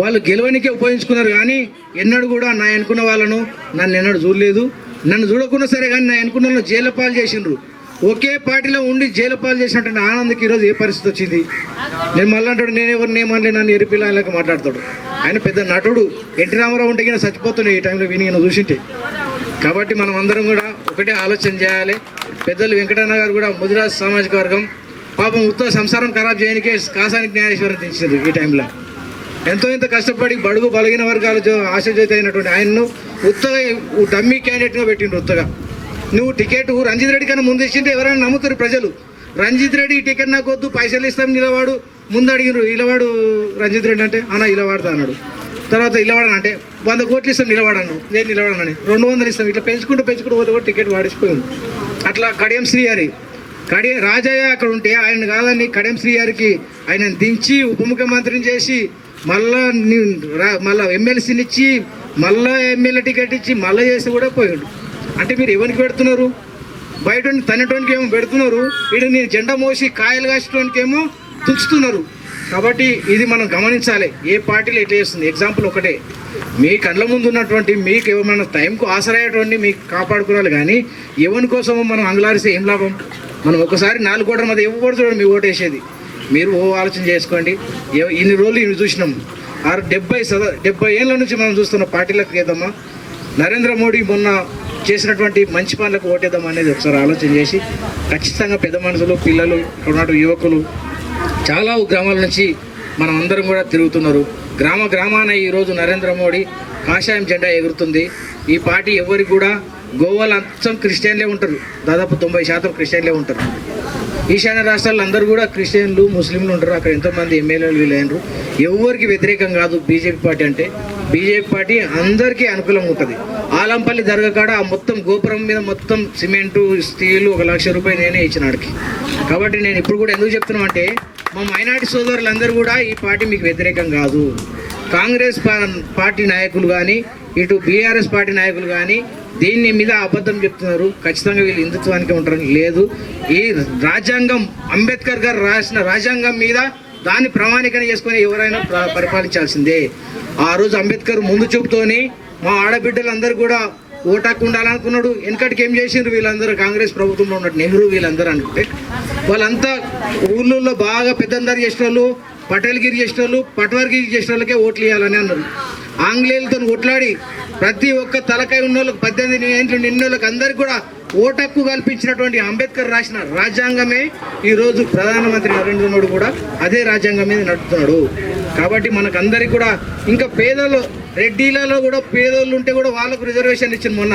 వాళ్ళు గెలవనికే ఉపయోగించుకున్నారు. కానీ ఎన్నడూ కూడా నా అనుకున్న వాళ్ళను నన్ను ఎన్నడూ చూడలేదు. నన్ను చూడకుండా సరే కానీ నా అనుకున్న వాళ్ళను జైలు పాలు చేసిండ్రు. ఒకే పార్టీలో ఉండి జైలు పాలు చేసినట్టు ఆనంద్కి ఈరోజు ఏ పరిస్థితి వచ్చింది? నేను మళ్ళీ అంటాడు నేనెవరిని ఏమనలే, నన్ను ఎరిపిల్లకి మాట్లాడతాడు. ఆయన పెద్ద నటుడు. ఎన్టీ రామారావు ఉంటే కింద చచ్చిపోతున్నాయి ఈ టైంలో విని చూసింటే. కాబట్టి మనం అందరం కూడా ఒకటే ఆలోచన చేయాలి. పెద్దలు వెంకటన్న గారు కూడా ముదిరాజ్ సామాజిక వర్గం పాపం ఉత్తర సంసారం ఖరాబ్ చేయడానికే కాసానికి న్యాయేశ్వరం తెచ్చారు. ఈ టైంలో ఎంతో ఇంత కష్టపడి బడుగు బలగిన వర్గాలు ఆశాజ్యోతి అయినటువంటి ఆయన్ను ఉత్తగా డమ్మీ క్యాండిడేట్గా పెట్టిండ్రు. ఉత్తగా నువ్వు టికెట్ రంజిత్ రెడ్డి కన్నా ముందు ఇచ్చింటే ఎవరైనా నమ్ముతారు ప్రజలు. రంజిత్ రెడ్డి ఈ టికెట్ నాకు వద్దు, పైసలు ఇస్తాం నిలవాడు. ముందు అడిగిరు ఇలవాడు రంజిత్ రెడ్డి అంటే అన్న ఇలవాడుతా అన్నాడు. తర్వాత ఇలవాడనంటే 100 కోట్లు ఇస్తాం నిలవాడను, నేను నిలవాడనని 200 ఇస్తాం. ఇట్లా పెంచుకుంటూ పోతే కూడా టికెట్ వాడిచిపోయింది. అట్లా కడియం శ్రీహరి రాజయ్య అక్కడ ఉంటే ఆయన కాదని కడియం శ్రీహరికి ఆయన దించి ఉప ముఖ్యమంత్రిని చేసి మళ్ళా ఎమ్మెల్సీని ఇచ్చి మళ్ళా ఎమ్మెల్యే టికెట్ ఇచ్చి మళ్ళీ చేసి కూడా పోయాడు. అంటే మీరు ఎవరికి పెడుతున్నారు? బయట తనేటోనికి ఏమో పెడుతున్నారు, వీడు నేను జెండా మోసి కాయలు కాసేటోనికి ఏమో తుంచుతున్నారు. కాబట్టి ఇది మనం గమనించాలి. ఏ పార్టీలో ఎట్లా చేస్తుంది? ఎగ్జాంపుల్ ఒకటే, మీ కళ్ళ ముందు ఉన్నటువంటి మీకు ఏమైనా టైంకు ఆసరయ్యేటువంటి మీకు కాపాడుకోవాలి. కానీ ఎవరి కోసమో మనం అంగలారిస్తే ఏం లాభం? మనం ఒకసారి 4 కోట్ల మధ్య ఎవరు చూడండి మీ ఓటేసేది. మీరు ఆలోచన చేసుకోండి. ఇన్ని రోజులు ఇవి చూసినాం. 70 ఏళ్ళ నుంచి మనం చూస్తున్న పార్టీలకు ఏదమ్మా నరేంద్ర మోడీ మొన్న చేసినటువంటి మంచి పనులకు ఓటేద్దాం అనేది ఒకసారి ఆలోచన చేసి ఖచ్చితంగా పెద్ద మనుషులు, పిల్లలు, ఇక్కడ యువకులు చాలా గ్రామాల నుంచి మనం అందరం కూడా తిరుగుతున్నారు. గ్రామాన ఈరోజు నరేంద్ర మోడీ కాషాయం జెండా ఎగురుతుంది. ఈ పార్టీ ఎవరికి కూడా గోవాలో అచ్చం క్రిస్టియన్లే ఉంటారు, దాదాపు 90% క్రిస్టియన్లే ఉంటారు. ఈశాన్య రాష్ట్రాల్లో అందరూ కూడా క్రిస్టియన్లు, ముస్లింలు ఉంటారు. అక్కడ ఎంతోమంది ఎమ్మెల్యేలు వీళ్ళైనరు. ఎవరికి వ్యతిరేకం కాదు బీజేపీ పార్టీ అంటే. బీజేపీ పార్టీ అందరికీ అనుకూలంగా ఉంటుంది. ఆలంపల్లి దర్గా కాడ ఆ మొత్తం గోపురం మీద మొత్తం సిమెంటు, స్టీలు 1 లక్ష రూపాయలు నేనే ఇచ్చినాడికి. కాబట్టి నేను ఇప్పుడు కూడా ఎందుకు చెప్తున్నామంటే మా మైనార్టీ సోదరులందరూ కూడా ఈ పార్టీ మీకు వ్యతిరేకం కాదు. కాంగ్రెస్ పార్టీ నాయకులు కానీ ఇటు బీఆర్ఎస్ పార్టీ నాయకులు కానీ దీని మీద అబద్ధం చెప్తున్నారు. ఖచ్చితంగా వీళ్ళు హిందుత్వానికి ఉంటారని లేదు. ఈ రాజ్యాంగం అంబేద్కర్ గారు రాసిన రాజ్యాంగం మీద దాన్ని ప్రామాణికం చేసుకొని ఎవరైనా పరిపాలించాల్సిందే. ఆ రోజు అంబేద్కర్ ముందు చూపుతోని మా ఆడబిడ్డలందరూ కూడా ఓటాకు ఉండాలనుకున్నాడు. వెనకటికి ఏం చేసిండ్రు వీళ్ళందరూ? కాంగ్రెస్ ప్రభుత్వంలో ఉన్నట్టు నెహ్రూ వీళ్ళందరూ అనుకుంటే వాళ్ళంతా ఊళ్ళల్లో బాగా పెద్దందరు చేసిన వాళ్ళు, పటేల్గిరి చేసిన వాళ్ళు, పట్వర్గిరి చేసిన వాళ్ళకే ఓట్లు వేయాలని అన్నారు. ఆంగ్లేయులతో ఓట్లాడి ప్రతి ఒక్క తలకాయ ఉన్న వాళ్ళకి 18 ఏళ్ళు నిన్న వాళ్ళకి అందరికీ కూడా ఓటక్కు కల్పించినటువంటి అంబేద్కర్ రాసిన రాజ్యాంగమే ఈరోజు ప్రధానమంత్రి నరేంద్ర మోడీ కూడా అదే రాజ్యాంగం మీద నడుపుతున్నాడు. కాబట్టి మనకందరికి కూడా ఇంకా పేదలు రెడ్డిలలో కూడా పేదోళ్ళు ఉంటే కూడా వాళ్ళకు రిజర్వేషన్ ఇచ్చింది మొన్న.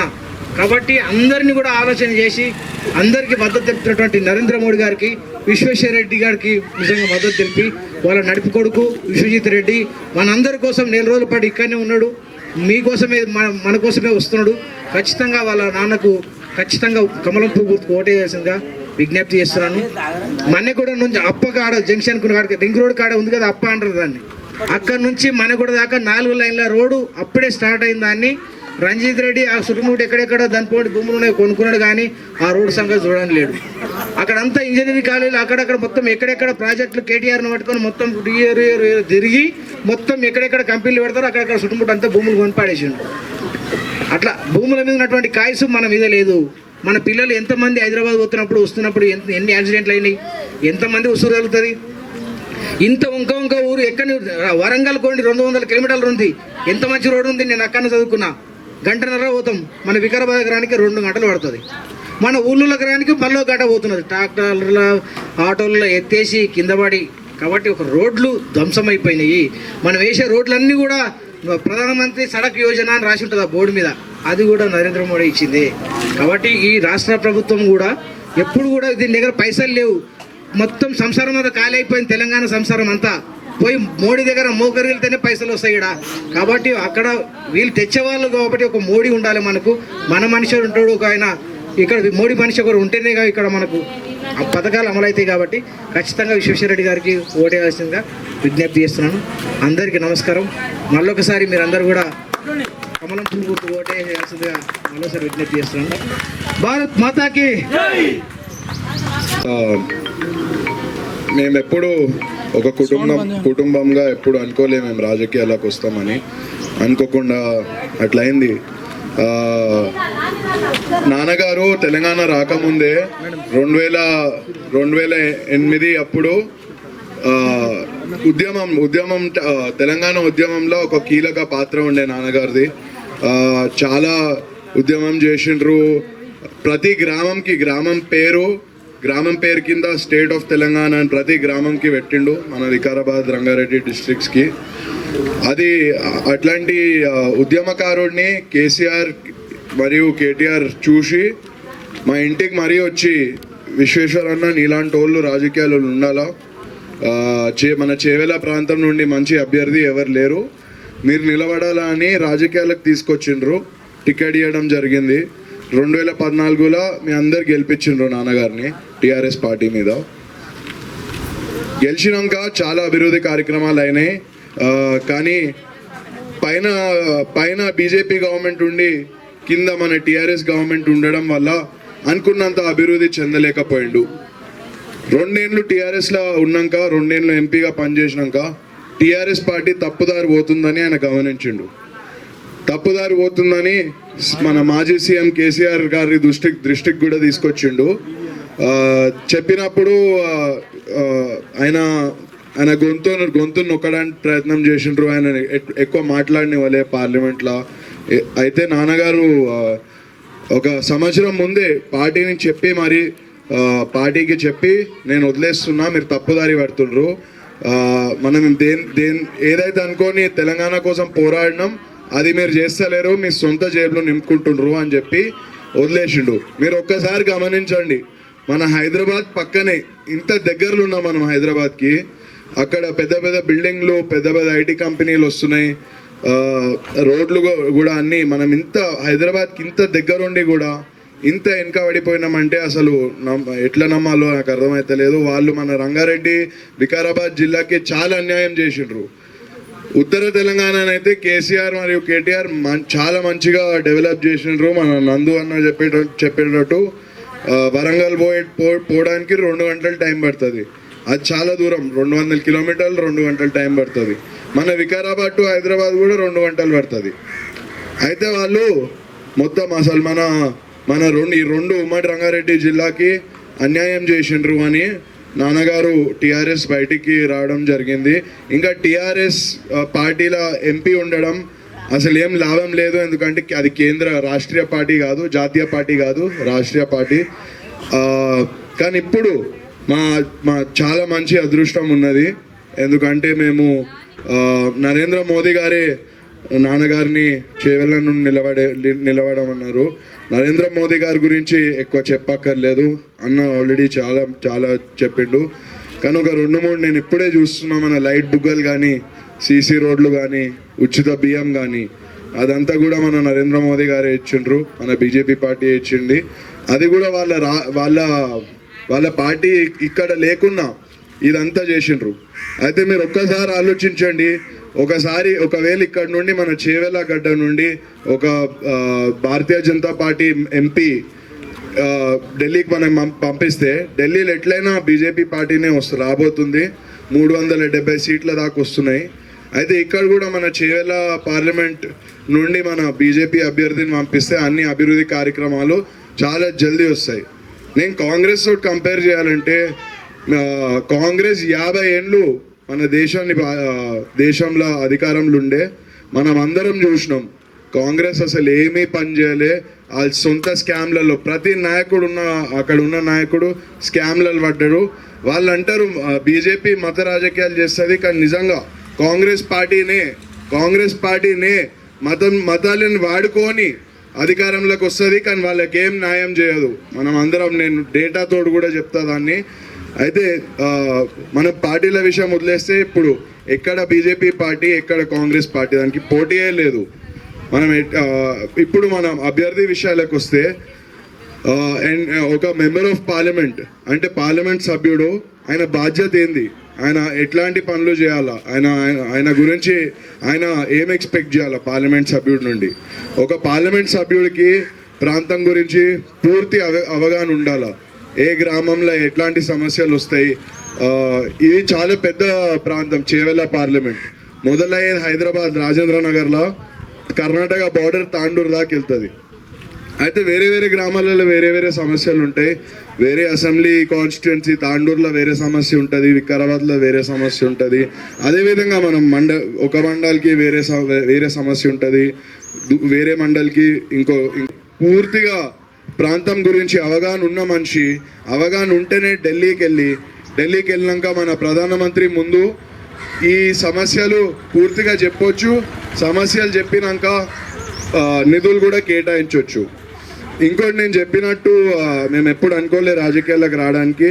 కాబట్టి అందరినీ కూడా ఆలోచన చేసి అందరికీ మద్దతు తెలుపుతున్నటువంటి నరేంద్ర మోడీ గారికి, విశ్వేశ్వర రెడ్డి గారికి నిజంగా మద్దతు తెలిపి వాళ్ళ నడిపి కొడుకు విశ్వజిత్ రెడ్డి మనందరి కోసం 4 రోజుల పాటు ఇక్కడనే ఉన్నాడు. మీకోసమే మన కోసమే వస్తున్నాడు. ఖచ్చితంగా వాళ్ళ నాన్నకు ఖచ్చితంగా కమలం పువ్వు గుర్తుకు ఓటేయాల్సిందిగా విజ్ఞప్తి చేస్తున్నాను. మన్నెగూడ నుంచి అప్పకాడ జంక్షన్ రింగ్ రోడ్ కాడ ఉంది కదా, అప్ప అంటారు దాన్ని. అక్కడ నుంచి మన్నెగూడ దాకా 4 లైన్ల రోడ్డు అప్పుడే స్టార్ట్ అయిన దాన్ని రంజిత్ రెడ్డి ఆ చుట్టుముట్టు ఎక్కడెక్కడ దానిపోటీ భూములు ఉన్నాయి కొనుక్కున్నాడు. కానీ ఆ రోడ్డు సంగతి చూడడం లేదు. అక్కడంతా ఇంజనీరింగ్ కాలేజీలు అక్కడక్కడ మొత్తం ఎక్కడెక్కడ ప్రాజెక్టులు కేటీఆర్ని పట్టుకొని మొత్తం తిరిగి మొత్తం ఎక్కడెక్కడ కంపెనీలు పెడతారో అక్కడక్కడ చుట్టుముట్టు అంతా భూములు కొనిపాడేసిండు. అట్లా భూముల మీద ఉన్నటువంటి కాయసు మన మీద లేదు. మన పిల్లలు ఎంతమంది హైదరాబాద్ వస్తున్నప్పుడు ఎన్ని యాక్సిడెంట్లు అయినాయి, ఎంతమంది ఉసురు కలుగుతుంది. ఇంత ఇంక ఊరు ఎక్కడ వరంగల్ కొండి 200 కిలోమీటర్లు ఉంది. ఎంత మంచి రోడ్డు ఉంది. నేను అక్కడ చదువుకున్నా. 1.5 గంటల పోతాం. మన వికారాబాద్ నగరానికి 2 గంటలు పడుతుంది. మన ఊళ్ళో నగరానికి మళ్ళీ 1 గంట పోతున్నది. ట్రాక్టర్ల ఆటోలలో ఎత్తేసి కింద పడి. కాబట్టి ఒక రోడ్లు ధ్వంసమైపోయినాయి. మనం వేసే రోడ్లన్నీ కూడా ప్రధానమంత్రి సడక్ యోజన అని రాసి ఉంటుంది ఆ బోర్డు మీద. అది కూడా నరేంద్ర మోడీ ఇచ్చింది. కాబట్టి ఈ రాష్ట్ర ప్రభుత్వం కూడా ఎప్పుడు కూడా దీని దగ్గర పైసలు లేవు. మొత్తం సంసారం అంతా ఖాళీ అయిపోయింది. తెలంగాణ సంసారం అంతా పోయి మోడీ దగ్గర మోకరిగిలితేనే పైసలు వస్తాయి ఇక్కడ. కాబట్టి అక్కడ వీళ్ళు తెచ్చేవాళ్ళు కాబట్టి ఒక మోడీ ఉండాలి మనకు. మన మనిషి ఉంటాడు ఒక ఆయన. ఇక్కడ మోడీ మనిషి ఒకరు ఉంటేనే ఇక్కడ మనకు ఆ పథకాలు అమలవుతాయి. కాబట్టి ఖచ్చితంగా విశ్వేశ్వరరెడ్డి గారికి ఓటేయాల్సిందిగా విజ్ఞప్తి చేస్తున్నాను. అందరికీ నమస్కారం. మళ్ళొకసారి మీరందరూ కూడా కమలం పువ్వు గుర్తు ఓటేయాల్సిందిగా మరోసారి విజ్ఞప్తి చేస్తున్నాను. భారత్ మాతాకి మేము ఎప్పుడు ఒక కుటుంబంగా ఎప్పుడు అనుకోలేము మేము రాజకీయాలకు వస్తామని. అనుకోకుండా అట్లయింది. నాన్నగారు తెలంగాణ రాకముందే 2008 అప్పుడు ఉద్యమం తెలంగాణ ఉద్యమంలో ఒక కీలక పాత్ర ఉండే నాన్నగారిది. చాలా ఉద్యమం చేసిండ్రు. ప్రతి గ్రామం పేరు కింద స్టేట్ ఆఫ్ తెలంగాణ అని ప్రతి గ్రామంకి పెట్టిండు మన వికారాబాద్ రంగారెడ్డి డిస్ట్రిక్ట్స్కి. అది అట్లాంటి ఉద్యమకారుడిని కేసీఆర్ మరియు కేటీఆర్ చూసి మా ఇంటికి మరీ వచ్చి విశ్వేశ్వరన్న నీలాంటి వాళ్ళు రాజకీయాలు ఉండాలా, మన చేవెళ్ళ ప్రాంతం నుండి మంచి అభ్యర్థి ఎవరు లేరు, మీరు నిలబడాలా అని రాజకీయాలకు తీసుకొచ్చిండ్రు. టికెట్ ఇవ్వడం జరిగింది. 2014లో మీ అందరు గెలిపించిండ్రు నాన్నగారిని టీఆర్ఎస్ పార్టీ మీద. గెలిచినాక చాలా అభివృద్ధి కార్యక్రమాలు అయినాయి. కానీ పైన పైన బీజేపీ గవర్నమెంట్ ఉండి కింద మన టీఆర్ఎస్ గవర్నమెంట్ ఉండడం వల్ల అనుకున్నంత అభివృద్ధి చెందలేకపోయిండు. 2 ఏళ్ళు టీఆర్ఎస్లో ఉన్నాక 2 ఏళ్ళు ఎంపీగా పనిచేసినాక టీఆర్ఎస్ పార్టీ తప్పుదారి పోతుందని ఆయన గమనించిండు. తప్పుదారి పోతుందని మన మాజీ సీఎం కేసీఆర్ గారి దృష్టికి కూడా తీసుకొచ్చిండు. చెప్పినప్పుడు ఆయన గొంతు నొక్కడానికి ప్రయత్నం చేసిండ్రు. ఆయన ఎక్కువ మాట్లాడిన వాళ్ళే పార్లమెంట్లో. అయితే నాన్నగారు 1 సంవత్సరం ముందే పార్టీని చెప్పి మరి పార్టీకి చెప్పి నేను వదిలేస్తున్నా, మీరు తప్పుదారి పడుతుండ్రు, మనం ఏదైతే అనుకోని తెలంగాణ కోసం పోరాడినాం అది మీరు చేస్తలేరు, మీ సొంత జేబులో నింపుకుంటుండ్రు అని చెప్పి వదిలేసిండు. మీరు ఒక్కసారి గమనించండి, మన హైదరాబాద్ పక్కనే ఇంత దగ్గరలో ఉన్నాం మనం హైదరాబాద్కి. అక్కడ పెద్ద పెద్ద బిల్డింగ్లు, పెద్ద పెద్ద ఐటీ కంపెనీలు వస్తున్నాయి, రోడ్లు కూడా అన్నీ. మనం ఇంత హైదరాబాద్కి ఇంత దగ్గరుండి కూడా ఇంత వెనక పడిపోయినామంటే అసలు ఎట్లా నమ్మాలో నాకు అర్థమైతలేదు. వాళ్ళు మన రంగారెడ్డి వికారాబాద్ జిల్లాకి చాలా అన్యాయం చేసిండ్రు. ఉత్తర తెలంగాణనైతే కేసీఆర్ మరియు కేటీఆర్ చాలా మంచిగా డెవలప్ చేసిండ్రు. మన నందు అన్న చెప్పేటట్టు వరంగల్ పోవడానికి 2 గంటలు టైం పడుతుంది. అది చాలా దూరం, 200 కిలోమీటర్లు 2 గంటలు టైం పడుతుంది. మన వికారాబాద్ టు హైదరాబాద్ కూడా 2 గంటలు పడుతుంది. అయితే వాళ్ళు మొత్తం అసలు మన ఈ 2 ఉమ్మడి రంగారెడ్డి జిల్లాకి అన్యాయం చేసిండ్రు అని నాన్నగారు టీఆర్ఎస్ బయటికి రావడం జరిగింది. ఇంకా టీఆర్ఎస్ పార్టీల ఎంపీ ఉండడం అసలు ఏం లాభం లేదు. ఎందుకంటే అది రాష్ట్రీయ పార్టీ కాదు, జాతీయ పార్టీ కాదు, రాష్ట్రీయ పార్టీ. కానీ ఇప్పుడు మా చాలా మంచి అదృష్టం ఉన్నది. ఎందుకంటే మేము నరేంద్ర మోదీ గారే నాన్నగారిని చేవెళ్ళ నుండి నిలబడమన్నారు. నరేంద్ర మోదీ గారి గురించి ఎక్కువ చెప్పక్కర్లేదు, అన్న ఆల్రెడీ చాలా చెప్పిండు. కానీ ఒక 2-3 నేను ఇప్పుడే చూస్తున్నా, మన లైట్ బుగ్గలు కానీ, సీసీ రోడ్లు కానీ, ఉచిత బియ్యం కానీ, అదంతా కూడా మన నరేంద్ర మోదీ గారే ఇచ్చిండ్రు, మన బీజేపీ పార్టీ ఇచ్చింది. అది కూడా వాళ్ళ పార్టీ ఇక్కడ లేకున్నా ఇదంతా చేసిండ్రు. అయితే మీరు ఒక్కసారి ఆలోచించండి, ఒకవేళ ఇక్కడ నుండి మన చేవెళ్ళ గడ్డ నుండి ఒక భారతీయ జనతా పార్టీ ఎంపీ ఢిల్లీకి మనం పంపిస్తే ఢిల్లీలో ఎట్లయినా బీజేపీ పార్టీనే రాబోతుంది. 370 సీట్ల దాకా వస్తున్నాయి. అయితే ఇక్కడ కూడా మన చేవెళ్ళ పార్లమెంట్ నుండి మన బీజేపీ అభ్యర్థిని పంపిస్తే అన్ని అభివృద్ధి కార్యక్రమాలు చాలా జల్దీ వస్తాయి. నేను కాంగ్రెస్ తోటి కంపేర్ చేయాలంటే కాంగ్రెస్ 50 ఏళ్ళు మన దేశంలో అధికారంలో ఉండే మనం అందరం చూసినాం. కాంగ్రెస్ అసలు ఏమీ పని చేయలే. వాళ్ళ సొంత స్కామ్లలో ప్రతి నాయకుడు అక్కడ ఉన్న నాయకుడు స్కామ్లలో పడ్డాడు. వాళ్ళు అంటారు బీజేపీ మత రాజకీయాలు చేస్తుంది, కానీ నిజంగా కాంగ్రెస్ పార్టీనే మతాలను వాడుకొని అధికారంలోకి వస్తుంది, కానీ వాళ్ళకి ఏం న్యాయం చేయదు. మనం అందరం, నేను డేటాతో కూడా చెప్తా దాన్ని. అయితే మన పార్టీల విషయం వదిలేస్తే ఇప్పుడు ఎక్కడ బీజేపీ పార్టీ, ఎక్కడ కాంగ్రెస్ పార్టీ, దానికి పోటీయే లేదు. ఇప్పుడు మనం అభ్యర్థి విషయాలకు వస్తే ఒక మెంబర్ ఆఫ్ పార్లమెంట్ అంటే పార్లమెంట్ సభ్యుడు, ఆయన బాధ్యత ఏంది, ఆయన ఎట్లాంటి పనులు చేయాలా, ఆయన గురించి ఆయన ఏం ఎక్స్పెక్ట్ చేయాలా పార్లమెంట్ సభ్యుడి నుండి. ఒక పార్లమెంట్ సభ్యుడికి ప్రాంతం గురించి పూర్తి అవగాహన ఉండాలా, ఏ గ్రామంలో ఎట్లాంటి సమస్యలు వస్తాయి. ఇది చాలా పెద్ద ప్రాంతం చేవెళ్ళ పార్లమెంట్. మొదలయ్యేది హైదరాబాద్ రాజేంద్ర నగర్లో, కర్ణాటక బార్డర్ తాండూరు దాకా వెళ్తుంది. అయితే వేరే గ్రామాలలో వేరే సమస్యలు ఉంటాయి. వేరే అసెంబ్లీ కాన్స్టిట్యుయెన్సీ తాండూరులో వేరే సమస్య ఉంటుంది, వికారాబాద్లో వేరే సమస్య ఉంటుంది. అదేవిధంగా మనం ఒక మండలికి వేరే సమస్య ఉంటుంది, వేరే మండలికి ఇంకో పూర్తిగా ప్రాంతం గురించి అవగాహన ఉన్న మనిషి అవగాహన ఉంటేనే ఢిల్లీకి వెళ్ళినాక మన ప్రధానమంత్రి ముందు ఈ సమస్యలు పూర్తిగా చెప్పొచ్చు. సమస్యలు చెప్పినాక నిధులు కూడా కేటాయించవచ్చు. ఇంకోటి నేను చెప్పినట్టు మేము ఎప్పుడు అనుకోలే రాజకీయాలకు రావడానికి.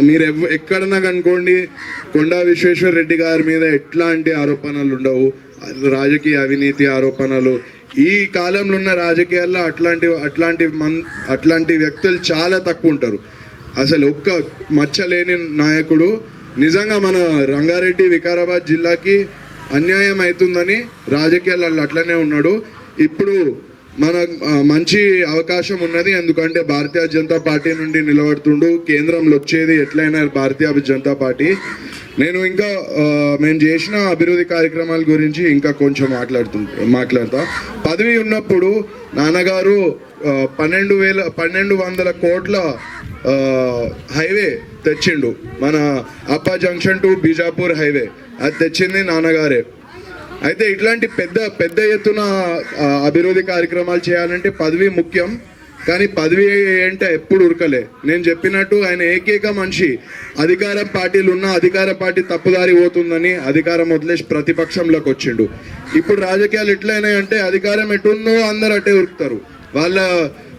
మీరు ఎక్కడన్నా కనుకోండి, కొండా విశ్వేశ్వర రెడ్డి గారి మీద ఎట్లాంటి ఆరోపణలు ఉండవు, రాజకీయ అవినీతి ఆరోపణలు. ఈ కాలంలో ఉన్న రాజకీయాల్లో అట్లాంటి వ్యక్తులు చాలా తక్కువ ఉంటారు. అసలు ఒక్క మచ్చలేని నాయకుడు నిజంగా మన రంగారెడ్డి వికారాబాద్ జిల్లాకి అన్యాయం అవుతుందని రాజకీయాలలో అట్లనే ఉన్నాడు. ఇప్పుడు మన మంచి అవకాశం ఉన్నది, ఎందుకంటే భారతీయ జనతా పార్టీ నుండి నిలబడుతుండు. కేంద్రంలో వచ్చేది ఎట్లయినా భారతీయ జనతా పార్టీ. నేను ఇంకా మేము చేసిన అభివృద్ధి కార్యక్రమాల గురించి ఇంకా కొంచెం మాట్లాడతా. పదవి ఉన్నప్పుడు నాన్నగారు 1200 కోట్ల హైవే తెచ్చిండు. మన అప్పా జంక్షన్ టు బీజాపూర్ హైవే అది తెచ్చింది నాన్నగారే. అయితే ఇట్లాంటి పెద్ద ఎత్తున అభివృద్ధి కార్యక్రమాలు చేయాలంటే పదవి ముఖ్యం, కానీ పదవి అంటే ఎప్పుడు ఉరకలే. నేను చెప్పినట్టు ఆయన ఏకైక మనిషి అధికార పార్టీలు ఉన్న అధికార పార్టీ తప్పుదారి పోతుందని అధికారం వదిలేసి ప్రతిపక్షంలోకి వచ్చిండు. ఇప్పుడు రాజకీయాలు ఎట్లయినాయంటే అధికారం ఎటుందో అందరు అట్టే ఉరుకుతారు.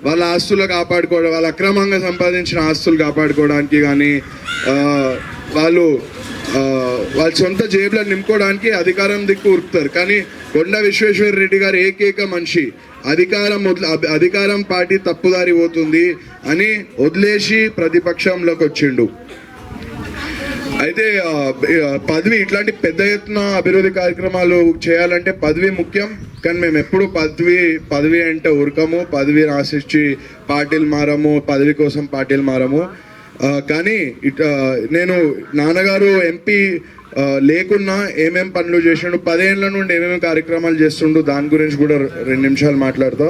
వాళ్ళ ఆస్తులు కాపాడుకోవడం, వాళ్ళ అక్రమంగా సంపాదించిన ఆస్తులు కాపాడుకోవడానికి కానీ వాళ్ళ సొంత జేబులో నింపుకోవడానికి అధికారం దిక్కు ఉరుకుతారు. కానీ కొండ విశ్వేశ్వర రెడ్డి గారు ఏకైక మనిషి అధికారం పార్టీ తప్పుదారి పోతుంది అని వదిలేసి ప్రతిపక్షంలోకి వచ్చిండు. అయితే పదవి ఇట్లాంటి పెద్ద ఎత్తున అభివృద్ధి కార్యక్రమాలు చేయాలంటే పదవి ముఖ్యం, కానీ మేము ఎప్పుడు పదవి అంటే ఉరకము, పదవి రాసిచ్చి పార్టీలు మారము, పదవి కోసం పార్టీలు మారము. కానీ నేను నాన్నగారు ఎంపీ లేకున్నా ఏమేం పనులు చేసిండు, 10 ఏళ్ళ నుండి ఏమేమి కార్యక్రమాలు చేస్తుండు, దాని గురించి కూడా 2 నిమిషాలు మాట్లాడతా.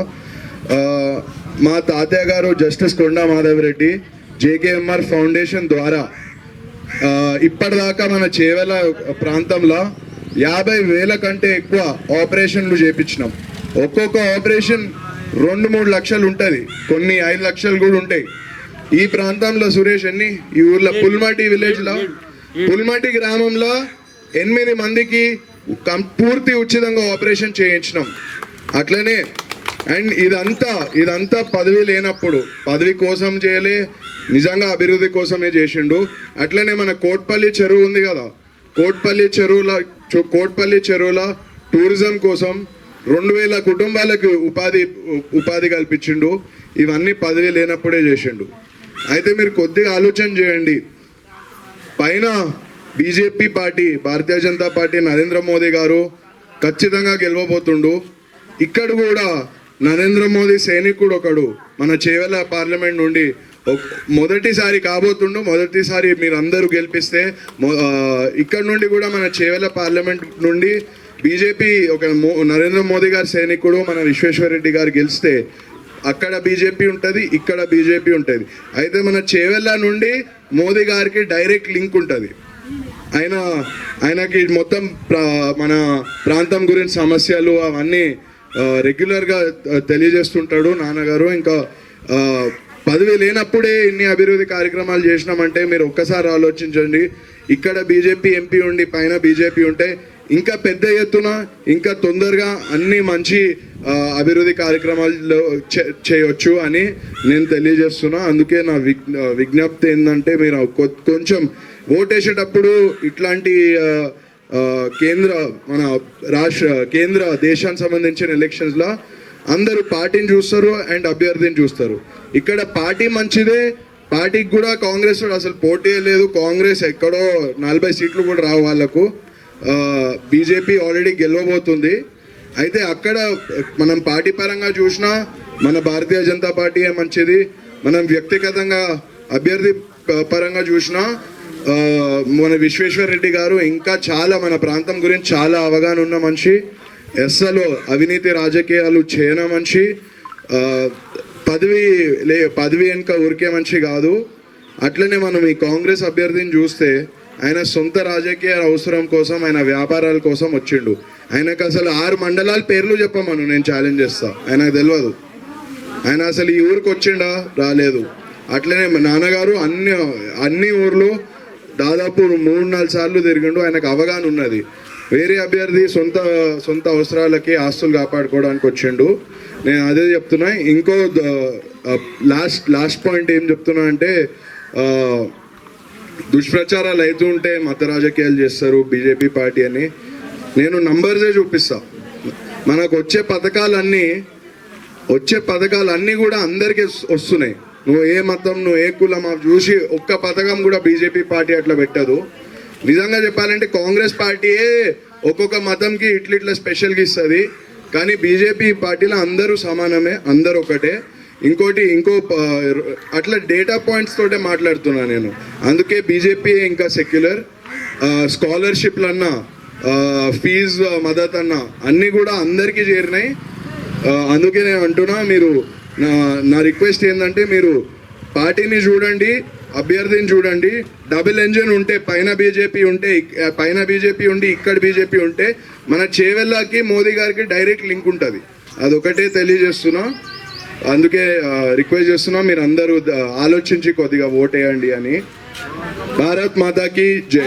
మా తాతయ్య గారు జస్టిస్ కొండా మాధవరెడ్డి JKMR ఫౌండేషన్ ద్వారా ఇప్పటిదాకా మన చేవెల ప్రాంతంలో 50,000 కంటే ఎక్కువ ఆపరేషన్లు చేపించినాం. ఒక్కొక్క ఆపరేషన్ 2-3 లక్షలు ఉంటుంది, కొన్ని 5 లక్షలు కూడా ఉంటాయి. ఈ ప్రాంతంలో సురేష్ ఈ ఊర్లో పుల్మాటి విలేజ్లో పుల్మాటి గ్రామంలో 8 మందికి పూర్తి ఉచితంగా ఆపరేషన్ చేయించినాం. అట్లనే అండ్ ఇదంతా పదవి లేనప్పుడు పదవి కోసం చేయలే, నిజంగా అభివృద్ధి కోసమే చేసిండు. అట్లనే మన కోట్పల్లి చెరువు ఉంది కదా, కోట్పల్లి చెరువుల టూరిజం కోసం 2,000 కుటుంబాలకు ఉపాధి కల్పించిండు. ఇవన్నీ పదవి లేనప్పుడే చేసిండు. అయితే మీరు కొద్దిగా ఆలోచన చేయండి, పైన BJP party Bharatiya Janata party Narendra Modi గారు ఖచ్చితంగా గెలవబోతుండు. ఇక్కడ కూడా నరేంద్ర మోదీ సైనికుడు ఒకడు మన చేవెల పార్లమెంట్ నుండి మొదటిసారి కాబోతుండు. మొదటిసారి మీరు అందరూ గెలిపిస్తే ఇక్కడ నుండి కూడా మన చేవెల పార్లమెంట్ నుండి బీజేపీ నరేంద్ర మోదీ గారి సైనికుడు మన విశ్వేశ్వరరెడ్డి గారు గెలిస్తే అక్కడ బీజేపీ ఉంటుంది, ఇక్కడ బీజేపీ ఉంటుంది. అయితే మన చేవెళ్ళ నుండి మోదీ గారికి డైరెక్ట్ లింక్ ఉంటుంది. ఆయనకి మొత్తం మన ప్రాంతం గురించి సమస్యలు అవన్నీ రెగ్యులర్గా తెలియజేస్తుంటాడు నాన్నగారు. ఇంకా పదవి లేనప్పుడే ఇన్ని అభివృద్ధి కార్యక్రమాలు చేసినామంటే మీరు ఒక్కసారి ఆలోచించండి. ఇక్కడ బీజేపీ ఎంపీ ఉండి పైన బీజేపీ ఉంటే ఇంకా పెద్ద ఎత్తున ఇంకా తొందరగా అన్ని మంచి అభివృద్ధి కార్యక్రమాలు చేయొచ్చు అని నేను తెలియజేస్తున్నా. అందుకే నా విజ్ఞప్తి ఏంటంటే మీరు కొంచెం ఓటేసేటప్పుడు ఇట్లాంటి కేంద్ర దేశానికి సంబంధించిన ఎలక్షన్స్లో అందరూ పార్టీని చూస్తారు అండ్ అభ్యర్థిని చూస్తారు. ఇక్కడ పార్టీ మంచిదే, పార్టీకి కూడా కాంగ్రెస్ అసలు పోటీ లేదు. కాంగ్రెస్ ఎక్కడో 40 సీట్లు కూడా రావు వాళ్ళకు. బీజేపీ ఆల్రెడీ గెలవబోతుంది. అయితే అక్కడ మనం పార్టీ పరంగా చూసినా మన భారతీయ జనతా పార్టీ మంచిది, మనం వ్యక్తిగతంగా అభ్యర్థి పరంగా చూసినా మన విశ్వేశ్వరరెడ్డి గారు ఇంకా చాలా మన ప్రాంతం గురించి చాలా అవగాహన ఉన్న మనిషి, అసలు అవినీతి రాజకీయాలు చేయని మనిషి, పదవి వెనుక ఉరికే మనిషి కాదు. అట్లనే మనం ఈ కాంగ్రెస్ అభ్యర్థిని చూస్తే ఆయన సొంత రాజకీయ అవసరం కోసం, ఆయన వ్యాపారాల కోసం వచ్చిండు. ఆయనకు అసలు 6 మండలాల పేర్లు చెప్పమను, నేను ఛాలెంజ్ చేస్తా, ఆయనకు తెలియదు. ఆయన అసలు ఈ ఊరికి వచ్చిండా రాలేదు. అట్లనే నాన్నగారు అన్ని ఊర్లు దాదాపు 3-4 సార్లు తిరిగిండు, ఆయనకు అవగాహన ఉన్నది. వేరే అభ్యర్థి సొంత అవసరాలకి ఆస్తులు కాపాడుకోవడానికి వచ్చిండు. నేను అదే చెప్తున్నా. ఇంకో లాస్ట్ పాయింట్ ఏం చెప్తున్నా అంటే దుష్ప్రచారాలు అవుతూ ఉంటే మత రాజకీయాలు చేస్తారు బీజేపీ పార్టీ అని. నేను నంబర్సే చూపిస్తా. మనకు వచ్చే పథకాలన్నీ కూడా అందరికీ వస్తున్నాయి. నువ్వు ఏ మతం, నువ్వు ఏ కులం చూసి ఒక్క పథకం కూడా బీజేపీ పార్టీ అట్లా పెట్టదు. నిజంగా చెప్పాలంటే కాంగ్రెస్ పార్టీయే ఒక్కొక్క మతంకి ఇట్లా స్పెషల్గా ఇస్తుంది, కానీ బీజేపీ పార్టీలో అందరూ సమానమే, అందరూ ఒకటే. అట్లా డేటా పాయింట్స్ తోటే మాట్లాడుతున్నా నేను. అందుకే బీజేపీ ఇంకా సెక్యులర్, స్కాలర్షిప్లు అన్నా, ఫీజు మద్దతు అన్నా అన్నీ కూడా అందరికీ చేరినాయి. అందుకే నేను అంటున్నా, మీరు నా రిక్వెస్ట్ ఏంటంటే మీరు పార్టీని చూడండి, అభ్యర్థిని చూడండి. డబుల్ ఇంజిన్ ఉంటే పైన బీజేపీ ఉండి ఇక్కడ బీజేపీ ఉంటే మన చేవెళ్ళకి మోదీ గారికి డైరెక్ట్ లింక్ ఉంటుంది. అదొకటే తెలియజేస్తున్నా. అందుకే రిక్వెస్ట్ చేస్తున్నా మీరు అందరూ ఆలోచించి కొద్దిగా ఓటేయండి అని. భారత్ మాతాకి జై.